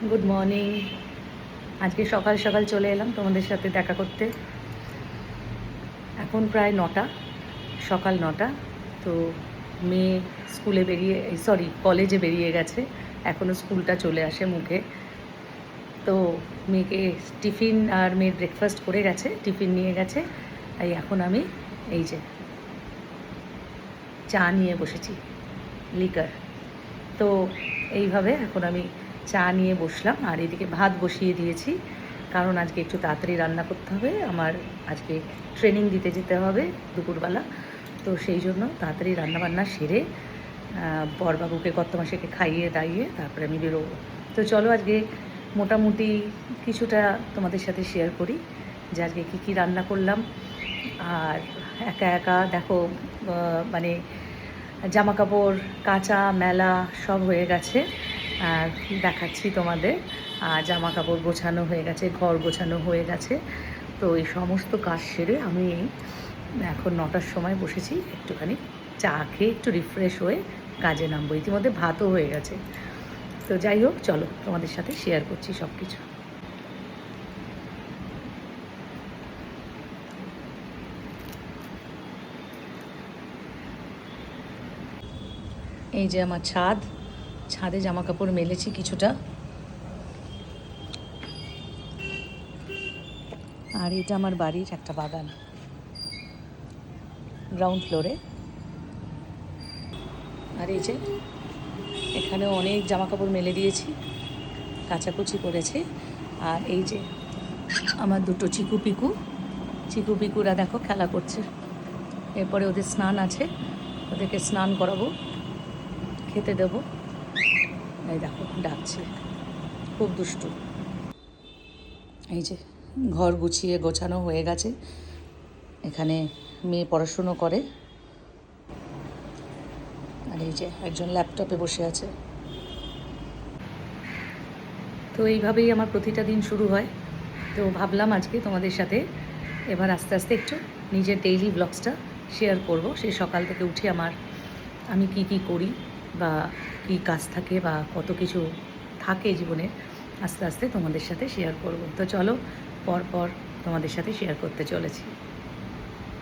Good morning. আজকে সকাল সকাল চলে এলাম তোমাদের সাথে দেখা করতে। এখন প্রায় 9টা, সকাল 9টা। তো মেয়ে স্কুলে বেরিয়ে কলেজে বেরিয়ে গেছে, এখনও স্কুলটা চলে আসে মুখে। তো মেয়েকে টিফিন আর মেয়ের ব্রেকফাস্ট করে গেছে, টিফিন নিয়ে গেছে। তাই এখন আমি এই যে চা নিয়ে বসেছি, লিকার। তো এইভাবে এখন আমি চা নিয়ে বসলাম, আর এদিকে ভাত বসিয়ে দিয়েছি, কারণ আজকে একটু তাড়াতাড়ি রান্না করতে হবে। আমার আজকে ট্রেনিং দিতে যেতে হবে দুপুরবেলা, তো সেই জন্য তাড়াতাড়ি রান্নাবান্না সেরে বরবাবুকে কর্তমাসেকে খাইয়ে দাইয়ে তারপরে আমি বেরোবো। তো চলো আজকে মোটামুটি কিছুটা তোমাদের সাথে শেয়ার করি যে আজকে কী কী রান্না করলাম। আর একা একা দেখো, মানে জামা কাপড় কাচা মেলা সব হয়ে গেছে, আর দেখাচ্ছি তোমাদের। আর জামা কাপড় গোছানো হয়ে গেছে, ঘর গোছানো হয়ে গেছে। তো এই সমস্ত কাজ সেরে আমি এখন 9টার সময় বসেছি, একটুখানি চা খেয়ে একটু রিফ্রেশ হয়ে কাজে নামবো। ইতিমধ্যে ভাতও হয়ে গেছে। তো যাই হোক, চলো তোমাদের সাথে শেয়ার করছি সব কিছু। এই যে আমার ছাদে জামা কাপড় মেলেছি কিছুটা। আর এটা আমার বাড়ির একটা বাগান, গ্রাউন্ড ফ্লোরে। আর এই যে এখানেও অনেক জামা কাপড় মেলে দিয়েছি, কাচাকুচি করেছি। আর এই যে আমার দুটো চিকু পিকুরা দেখো খেলা করছে। এরপরে ওদের স্নান আছে, ওদেরকে স্নান করাবো, খেতে দেবো। এই দেখো ডাকছে, খুব দুষ্টু। এই যে ঘর গোছানো হয়ে গেছে। এখানে মেয়ে পড়াশুনো করে, আর এই যে একজন ল্যাপটপে বসে আছে। তো এইভাবেই আমার প্রতিটা দিন শুরু হয়। তো ভাবলাম আজকে তোমাদের সাথে এবার আস্তে আস্তে একটু নিজের ডেইলি ব্লগসটা শেয়ার করব। সেই সকাল থেকে উঠে আমি কি করি, বা কি কাজ থাকে, বা কত কিছু থাকে জীবনে, আস্তে আস্তে তোমাদের সাথে শেয়ার করব। তো চলো পর তোমাদের সাথে শেয়ার করতে চলেছি।